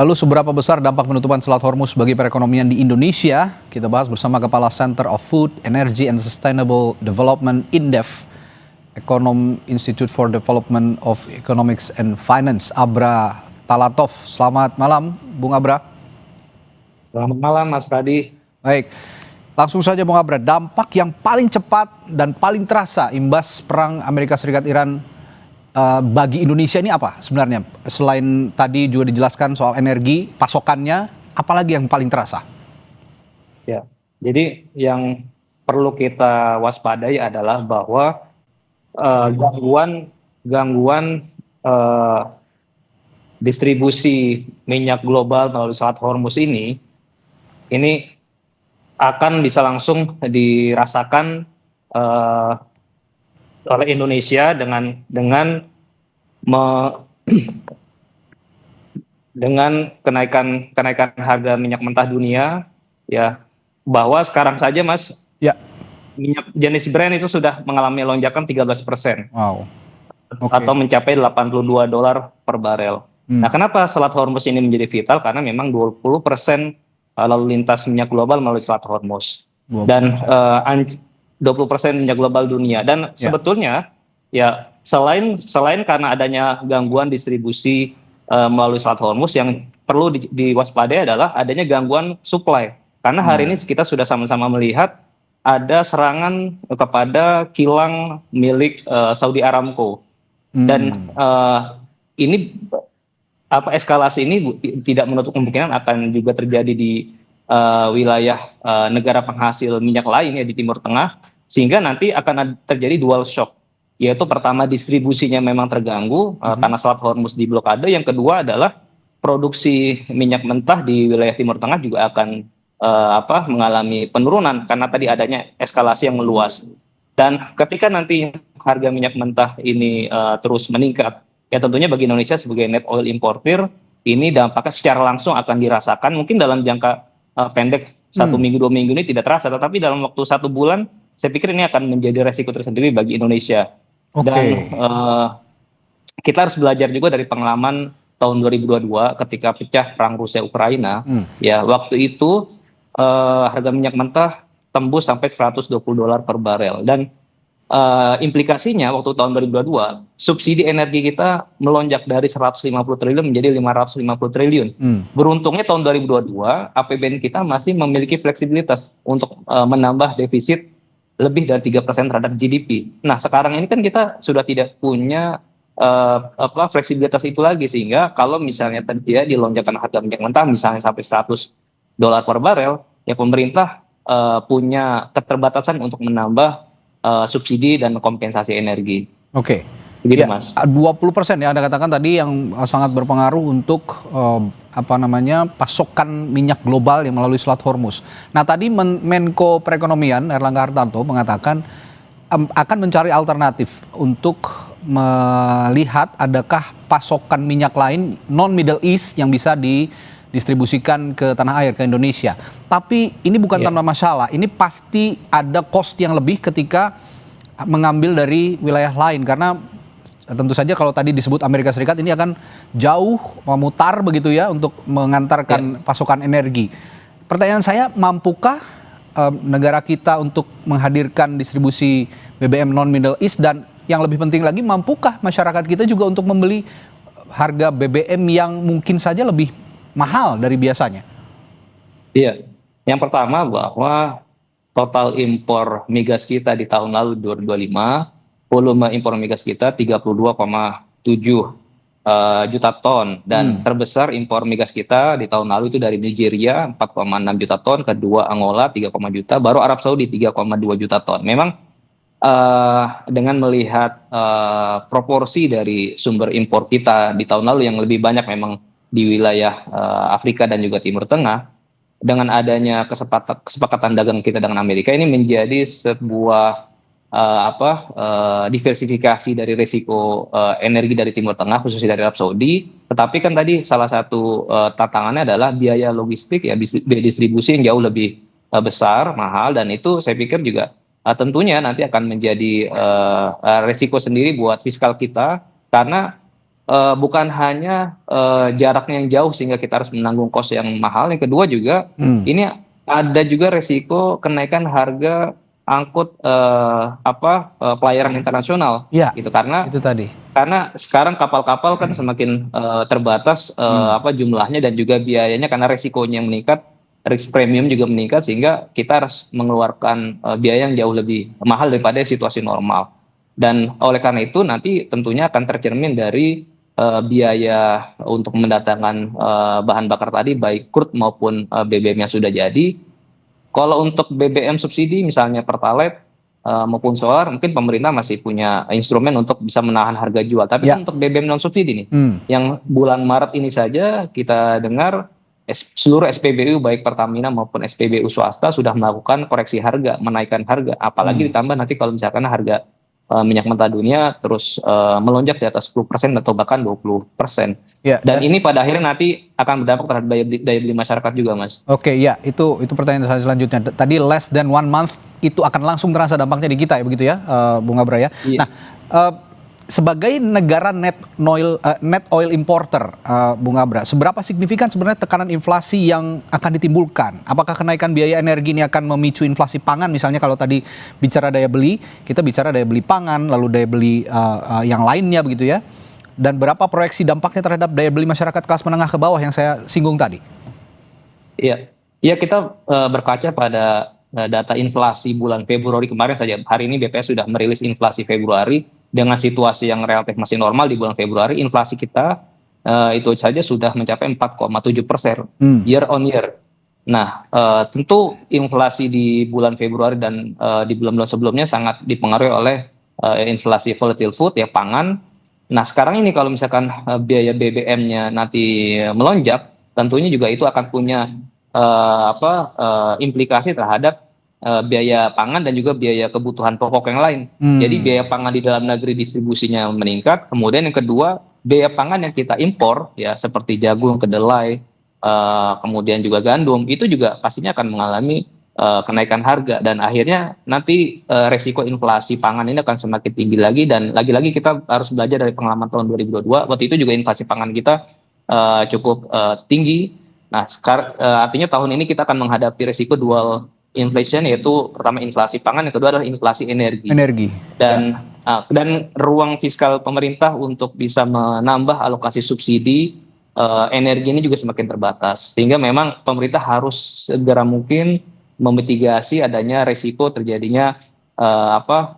Lalu seberapa besar dampak penutupan Selat Hormuz bagi perekonomian di Indonesia? Kita bahas bersama Kepala Center of Food, Energy and Sustainable Development INDEF, Institute for Development of Economics and Finance, Abra Talatov. Selamat malam, Bung Abra. Selamat malam, Mas Radi. Baik, langsung saja Bung Abra, dampak yang paling cepat dan paling terasa imbas perang Amerika Serikat-Iran bagi Indonesia ini apa sebenarnya? Selain tadi juga dijelaskan soal energi, pasokannya, apalagi yang paling terasa? Ya, jadi yang perlu kita waspadai adalah bahwa gangguan distribusi minyak global melalui Selat Hormuz ini akan bisa langsung dirasakan oleh Indonesia dengan kenaikan harga minyak mentah dunia, ya, bahwa sekarang saja Mas, ya, minyak jenis Brent itu sudah mengalami lonjakan 13%. Wow. Atau mencapai $82 per barel. Nah, kenapa Selat Hormuz ini menjadi vital? Karena memang 20% lalu lintas minyak global melalui Selat Hormuz. 20%. Dan 20% minyak global dunia. Dan sebetulnya ya selain karena adanya gangguan distribusi melalui Selat Hormuz, yang perlu diwaspadai adalah adanya gangguan supply. Karena hari ini kita sudah sama-sama melihat ada serangan kepada kilang milik Saudi Aramco. Dan ini eskalasi ini tidak menutup kemungkinan akan juga terjadi di wilayah negara penghasil minyak lain ya di Timur Tengah, sehingga nanti akan terjadi dual shock, yaitu pertama distribusinya memang terganggu karena Selat Hormuz diblokade, yang kedua adalah produksi minyak mentah di wilayah Timur Tengah juga akan mengalami penurunan karena tadi adanya eskalasi yang meluas. Dan ketika nanti harga minyak mentah ini terus meningkat, ya tentunya bagi Indonesia sebagai net oil importer, ini dampaknya secara langsung akan dirasakan. Mungkin dalam jangka pendek 1 minggu 2 minggu ini tidak terasa, tetapi dalam waktu 1 bulan saya pikir ini akan menjadi resiko tersendiri bagi Indonesia. Dan kita harus belajar juga dari pengalaman tahun 2022 ketika pecah perang Rusia Ukraina. Ya, waktu itu harga minyak mentah tembus sampai $120 per barel, dan implikasinya waktu tahun 2022 subsidi energi kita melonjak dari 150 triliun menjadi 550 triliun. Beruntungnya tahun 2022 APBN kita masih memiliki fleksibilitas untuk menambah defisit lebih dari 3% terhadap GDP. Nah, sekarang ini kan kita sudah tidak punya fleksibilitas itu lagi, sehingga kalau misalnya terjadi lonjakan harga minyak mentah misalnya sampai $100 per barel, ya pemerintah punya keterbatasan untuk menambah subsidi dan kompensasi energi. Oke. Begitu, ya, Mas. 20% ya Anda katakan tadi yang sangat berpengaruh untuk pasokan minyak global yang melalui Selat Hormuz. Nah, tadi Menko Perekonomian Erlangga Hartarto mengatakan akan mencari alternatif untuk melihat adakah pasokan minyak lain non Middle East yang bisa didistribusikan ke tanah air, ke Indonesia. Tapi ini bukan tanpa masalah, ini pasti ada cost yang lebih ketika mengambil dari wilayah lain, karena tentu saja kalau tadi disebut Amerika Serikat ini akan jauh memutar begitu ya untuk mengantarkan pasokan energi. Pertanyaan saya, mampukah negara kita untuk menghadirkan distribusi BBM non Middle East, dan yang lebih penting lagi, mampukah masyarakat kita juga untuk membeli harga BBM yang mungkin saja lebih mahal dari biasanya? Iya, yang pertama bahwa total impor migas kita di tahun lalu 2025, volume impor migas kita 32,7 juta ton, dan terbesar impor migas kita di tahun lalu itu dari Nigeria 4,6 juta ton, kedua Angola 3, juta, baru Arab Saudi 3,2 juta ton. Memang dengan melihat proporsi dari sumber impor kita di tahun lalu yang lebih banyak memang di wilayah Afrika dan juga Timur Tengah, dengan adanya kesepakatan dagang kita dengan Amerika, ini menjadi sebuah diversifikasi dari risiko energi dari Timur Tengah, khususnya dari Arab Saudi. Tetapi kan tadi salah satu tantangannya adalah biaya logistik, ya, biaya distribusi yang jauh lebih besar, mahal, dan itu saya pikir juga tentunya nanti akan menjadi risiko sendiri buat fiskal kita, karena bukan hanya jaraknya yang jauh sehingga kita harus menanggung kos yang mahal. Yang kedua juga ini ada juga resiko kenaikan harga angkut pelayaran internasional, Ya, gitu. itu tadi. Karena sekarang kapal-kapal kan semakin terbatas jumlahnya dan juga biayanya karena resikonya yang meningkat, risk premium juga meningkat sehingga kita harus mengeluarkan biaya yang jauh lebih mahal daripada situasi normal. Dan oleh karena itu nanti tentunya akan tercermin dari biaya untuk mendatangkan bahan bakar tadi baik crude maupun BBM yang sudah jadi. Kalau untuk BBM subsidi misalnya Pertalite maupun solar mungkin pemerintah masih punya instrumen untuk bisa menahan harga jual. Tapi Ya. kan untuk BBM non subsidi nih, yang bulan Maret ini saja kita dengar seluruh SPBU baik Pertamina maupun SPBU swasta sudah melakukan koreksi harga, menaikkan harga. Apalagi ditambah nanti kalau misalkan harga minyak mentah dunia terus melonjak di atas 10% atau bahkan 20%. Ya, Dan ini pada akhirnya nanti akan berdampak terhadap daya beli masyarakat juga, Mas. Oke, ya, itu pertanyaan saya selanjutnya. Tadi less than 1 month itu akan langsung terasa dampaknya di kita ya, begitu ya, Bung Abra ya. Iya. Nah, sebagai negara net oil importer, Bung Abra, seberapa signifikan sebenarnya tekanan inflasi yang akan ditimbulkan? Apakah kenaikan biaya energi ini akan memicu inflasi pangan? Misalnya kalau tadi bicara daya beli, kita bicara daya beli pangan, lalu daya beli yang lainnya begitu ya. Dan berapa proyeksi dampaknya terhadap daya beli masyarakat kelas menengah ke bawah yang saya singgung tadi? Iya, kita berkaca pada data inflasi bulan Februari kemarin saja. Hari ini BPS sudah merilis inflasi Februari dengan situasi yang relatif masih normal di bulan Februari. Inflasi kita itu saja sudah mencapai 4,7% year on year. Nah, tentu inflasi di bulan Februari dan di bulan-bulan sebelumnya sangat dipengaruhi oleh inflasi volatile food ya, pangan. Nah, sekarang ini kalau misalkan biaya BBM-nya nanti melonjak, tentunya juga itu akan punya implikasi terhadap biaya pangan dan juga biaya kebutuhan pokok yang lain. Jadi biaya pangan di dalam negeri distribusinya meningkat. Kemudian yang kedua, biaya pangan yang kita impor ya seperti jagung, kedelai, kemudian juga gandum itu juga pastinya akan mengalami kenaikan harga dan akhirnya nanti resiko inflasi pangan ini akan semakin tinggi lagi. Dan lagi-lagi kita harus belajar dari pengalaman tahun 2022. Waktu itu juga inflasi pangan kita cukup tinggi. Nah, artinya tahun ini kita akan menghadapi risiko dual inflation, yaitu pertama inflasi pangan, yang kedua adalah inflasi energi. Dan ruang fiskal pemerintah untuk bisa menambah alokasi subsidi energi ini juga semakin terbatas. Sehingga memang pemerintah harus segera mungkin memitigasi adanya risiko terjadinya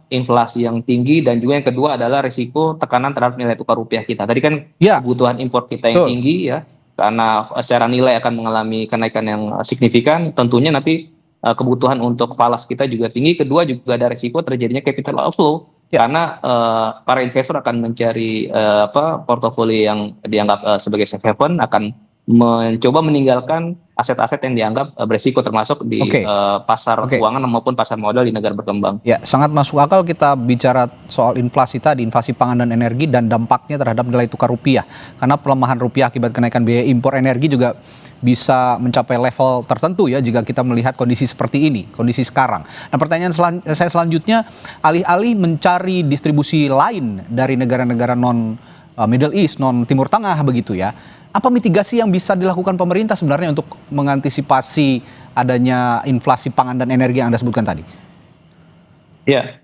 inflasi yang tinggi, dan juga yang kedua adalah risiko tekanan terhadap nilai tukar rupiah kita. Tadi kan kebutuhan impor kita yang tinggi ya, karena secara nilai akan mengalami kenaikan yang signifikan. Tentunya nanti kebutuhan untuk falas kita juga tinggi. Kedua juga ada risiko terjadinya capital outflow karena para investor akan mencari portofolio yang dianggap sebagai safe haven, akan mencoba meninggalkan aset-aset yang dianggap berisiko termasuk di pasar keuangan maupun pasar modal di negara berkembang. Ya, sangat masuk akal kita bicara soal inflasi tadi, inflasi pangan dan energi dan dampaknya terhadap nilai tukar rupiah. Karena pelemahan rupiah akibat kenaikan biaya impor energi juga bisa mencapai level tertentu ya jika kita melihat kondisi seperti ini, kondisi sekarang. Nah, pertanyaan saya selanjutnya, alih-alih mencari distribusi lain dari negara-negara non Middle East, non Timur Tengah begitu ya, apa mitigasi yang bisa dilakukan pemerintah sebenarnya untuk mengantisipasi adanya inflasi pangan dan energi yang Anda sebutkan tadi? Ya,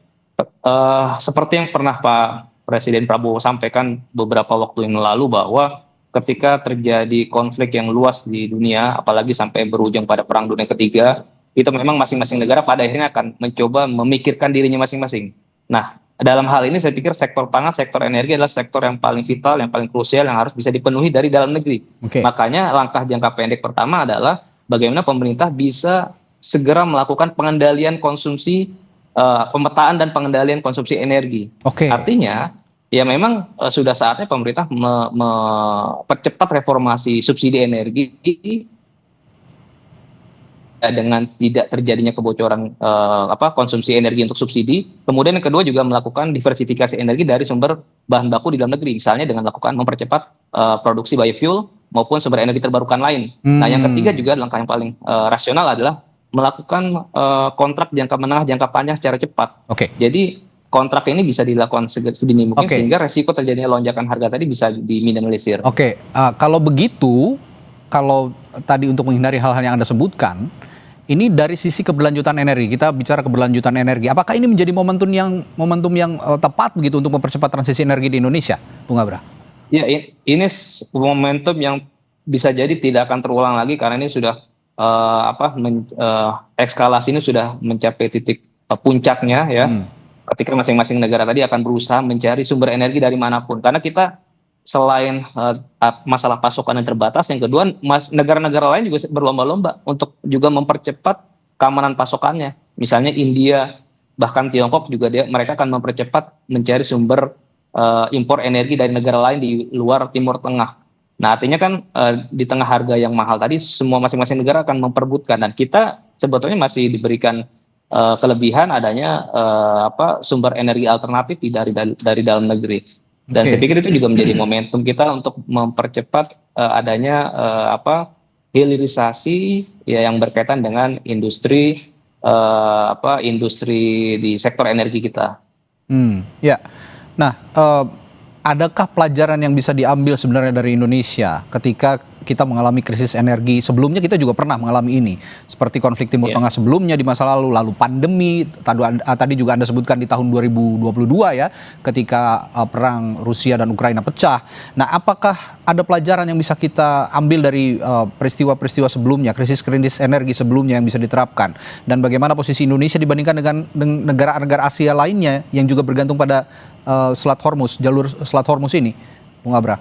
seperti yang pernah Pak Presiden Prabowo sampaikan beberapa waktu yang lalu, bahwa ketika terjadi konflik yang luas di dunia, apalagi sampai berujung pada Perang Dunia Ketiga, itu memang masing-masing negara pada akhirnya akan mencoba memikirkan dirinya masing-masing. Nah, dalam hal ini saya pikir sektor pangan, sektor energi adalah sektor yang paling vital, yang paling krusial, yang harus bisa dipenuhi dari dalam negeri. Makanya langkah jangka pendek pertama adalah bagaimana pemerintah bisa segera melakukan pengendalian konsumsi, pemetaan dan pengendalian konsumsi energi. Artinya ya memang sudah saatnya pemerintah mempercepat reformasi subsidi energi dengan tidak terjadinya kebocoran konsumsi energi untuk subsidi. Kemudian yang kedua juga melakukan diversifikasi energi dari sumber bahan baku di dalam negeri, misalnya dengan melakukan mempercepat produksi biofuel maupun sumber energi terbarukan lain. Nah, yang ketiga juga langkah yang paling rasional adalah melakukan kontrak jangka menengah jangka panjang secara cepat. Jadi kontrak ini bisa dilakukan sedini mungkin sehingga resiko terjadinya lonjakan harga tadi bisa diminimalisir. Kalau begitu, kalau tadi untuk menghindari hal-hal yang Anda sebutkan, ini dari sisi keberlanjutan energi, kita bicara keberlanjutan energi, apakah ini menjadi momentum yang tepat begitu untuk mempercepat transisi energi di Indonesia, Bung Abra? Ya, ini momentum yang bisa jadi tidak akan terulang lagi karena ini sudah eskalasi ini sudah mencapai titik puncaknya ya. Ketika masing-masing negara tadi akan berusaha mencari sumber energi dari manapun. Karena kita selain masalah pasokan yang terbatas, yang kedua negara-negara lain juga berlomba-lomba untuk juga mempercepat keamanan pasokannya. Misalnya India, bahkan Tiongkok juga mereka akan mempercepat mencari sumber impor energi dari negara lain di luar Timur Tengah. Nah, artinya kan di tengah harga yang mahal tadi, semua masing-masing negara akan memperebutkan, dan kita sebetulnya masih diberikan kelebihan adanya sumber energi alternatif dari dalam negeri. Dan saya pikir itu juga menjadi momentum kita untuk mempercepat adanya hilirisasi ya, yang berkaitan dengan industri di sektor energi kita. Ya. Nah, adakah pelajaran yang bisa diambil sebenarnya dari Indonesia ketika kita mengalami krisis energi? Sebelumnya kita juga pernah mengalami ini, seperti konflik Timur Tengah sebelumnya di masa lalu pandemi, tadi juga Anda sebutkan di tahun 2022 ya, ketika perang Rusia dan Ukraina pecah. Nah, apakah ada pelajaran yang bisa kita ambil dari peristiwa-peristiwa sebelumnya, krisis energi sebelumnya yang bisa diterapkan? Dan bagaimana posisi Indonesia dibandingkan dengan negara-negara Asia lainnya yang juga bergantung pada Selat Hormuz, jalur Selat Hormuz ini, Bung Abra?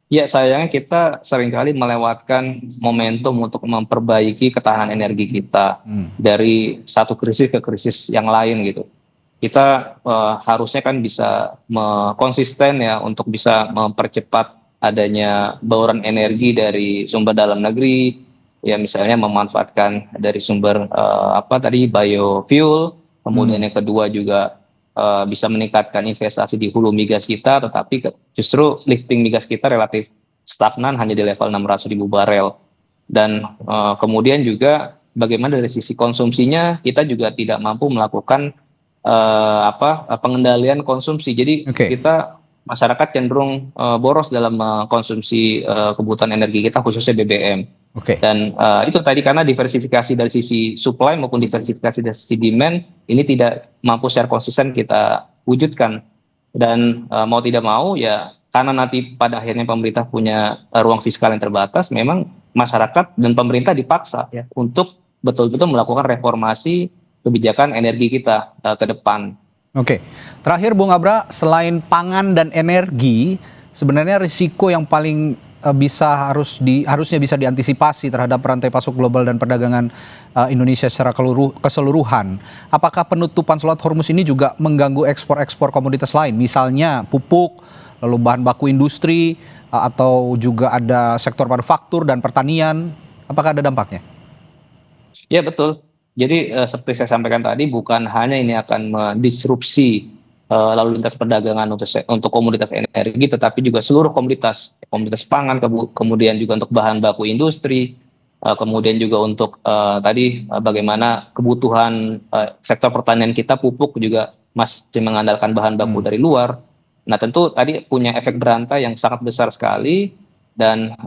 Iya, sayangnya kita seringkali melewatkan momentum untuk memperbaiki ketahanan energi kita dari satu krisis ke krisis yang lain gitu. Kita harusnya kan bisa konsisten ya untuk bisa mempercepat adanya bauran energi dari sumber dalam negeri, ya misalnya memanfaatkan dari sumber biofuel, kemudian yang kedua juga bisa meningkatkan investasi di hulu migas kita, tetapi justru lifting migas kita relatif stagnan hanya di level 600.000 barel. Dan kemudian juga bagaimana dari sisi konsumsinya kita juga tidak mampu melakukan pengendalian konsumsi. Jadi kita masyarakat cenderung boros dalam mengkonsumsi kebutuhan energi kita, khususnya BBM. Dan itu tadi karena diversifikasi dari sisi supply maupun diversifikasi dari sisi demand ini tidak mampu secara konsisten kita wujudkan. Dan mau tidak mau ya, karena nanti pada akhirnya pemerintah punya ruang fiskal yang terbatas, memang masyarakat dan pemerintah dipaksa ya untuk betul-betul melakukan reformasi kebijakan energi kita ke depan. Terakhir Bung Abra, selain pangan dan energi, sebenarnya risiko yang paling harusnya bisa diantisipasi terhadap rantai pasok global dan perdagangan Indonesia secara keseluruhan. Apakah penutupan Selat Hormuz ini juga mengganggu ekspor komoditas lain, misalnya pupuk, lalu bahan baku industri, atau juga ada sektor manufaktur dan pertanian? Apakah ada dampaknya? Ya betul. Jadi seperti saya sampaikan tadi, bukan hanya ini akan mendisrupsi lalu lintas perdagangan untuk komoditas energi, tetapi juga seluruh komoditas pangan, kemudian juga untuk bahan baku industri, kemudian juga untuk bagaimana kebutuhan sektor pertanian kita, pupuk juga masih mengandalkan bahan baku dari luar. Nah, tentu tadi punya efek berantai yang sangat besar sekali, dan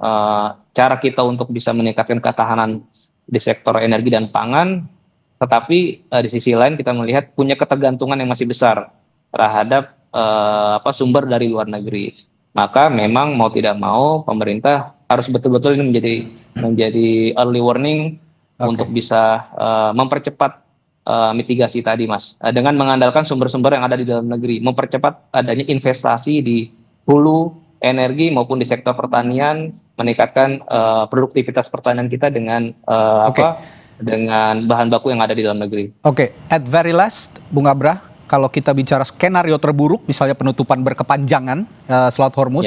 cara kita untuk bisa meningkatkan ketahanan di sektor energi dan pangan, tetapi di sisi lain kita melihat punya ketergantungan yang masih besar terhadap sumber dari luar negeri. Maka memang mau tidak mau pemerintah harus betul-betul ini menjadi early warning untuk bisa mempercepat mitigasi tadi, Mas, dengan mengandalkan sumber-sumber yang ada di dalam negeri, mempercepat adanya investasi di hulu energi maupun di sektor pertanian, meningkatkan produktivitas pertanian kita dengan dengan bahan baku yang ada di dalam negeri. At very last, Bung Abra, kalau kita bicara skenario terburuk, misalnya penutupan berkepanjangan Selat Hormuz,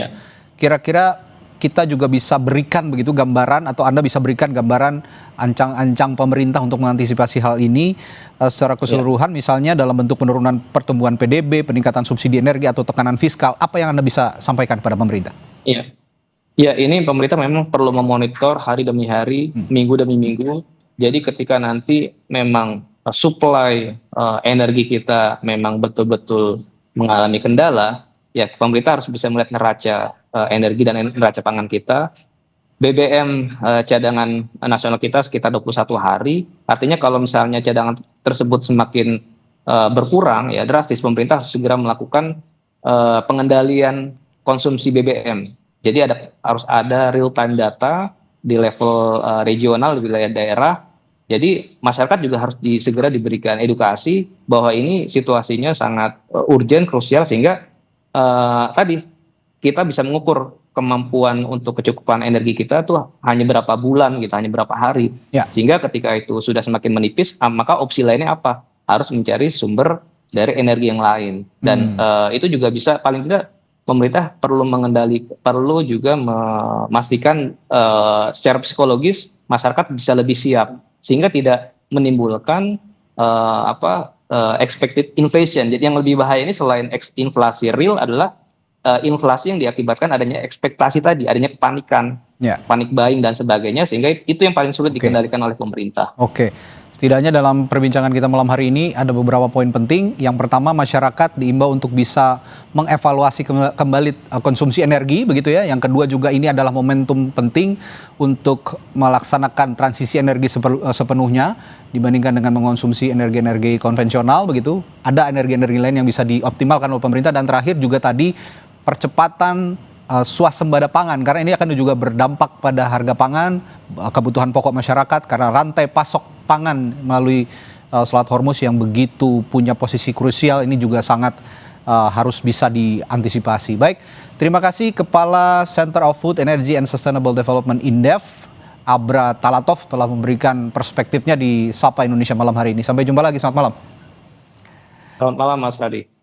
kira-kira kita juga bisa berikan begitu gambaran, atau Anda bisa berikan gambaran ancang-ancang pemerintah untuk mengantisipasi hal ini secara keseluruhan, misalnya dalam bentuk penurunan pertumbuhan PDB, peningkatan subsidi energi, atau tekanan fiskal. Apa yang Anda bisa sampaikan kepada pemerintah? Ya, ini pemerintah memang perlu memonitor hari demi hari, minggu demi minggu. Jadi ketika nanti memang supply energi kita memang betul-betul mengalami kendala, ya pemerintah harus bisa melihat neraca energi dan neraca pangan kita. BBM cadangan nasional kita sekitar 21 hari, artinya kalau misalnya cadangan tersebut semakin berkurang, ya drastis pemerintah harus segera melakukan pengendalian konsumsi BBM. Jadi harus ada real time data di level regional, di wilayah daerah. Jadi masyarakat juga harus segera diberikan edukasi bahwa ini situasinya sangat urgent, krusial, sehingga tadi kita bisa mengukur kemampuan untuk kecukupan energi kita tuh hanya berapa bulan gitu, hanya berapa hari. Ya. Sehingga ketika itu sudah semakin menipis, maka opsi lainnya apa? Harus mencari sumber dari energi yang lain. Dan itu juga bisa, paling tidak pemerintah perlu juga memastikan secara psikologis masyarakat bisa lebih siap, sehingga tidak menimbulkan expected inflation. Jadi yang lebih bahaya ini selain inflasi real adalah inflasi yang diakibatkan adanya ekspektasi tadi, adanya kepanikan, panik buying dan sebagainya, sehingga itu yang paling sulit dikendalikan oleh pemerintah. Oke. Setidaknya dalam perbincangan kita malam hari ini ada beberapa poin penting. Yang pertama, masyarakat diimbau untuk bisa mengevaluasi kembali konsumsi energi, begitu ya. Yang kedua juga ini adalah momentum penting untuk melaksanakan transisi energi sepenuhnya dibandingkan dengan mengonsumsi energi-energi konvensional, begitu. Ada energi-energi lain yang bisa dioptimalkan oleh pemerintah. Dan terakhir juga tadi percepatan swasembada pangan, karena ini akan juga berdampak pada harga pangan, kebutuhan pokok masyarakat, karena rantai pasok pangan melalui Selat Hormuz yang begitu punya posisi krusial ini juga sangat harus bisa diantisipasi. Baik, terima kasih Kepala Center of Food, Energy and Sustainable Development Indef, Abra Talatov, telah memberikan perspektifnya di Sapa Indonesia malam hari ini. Sampai jumpa lagi, selamat malam. Selamat malam Mas Radi.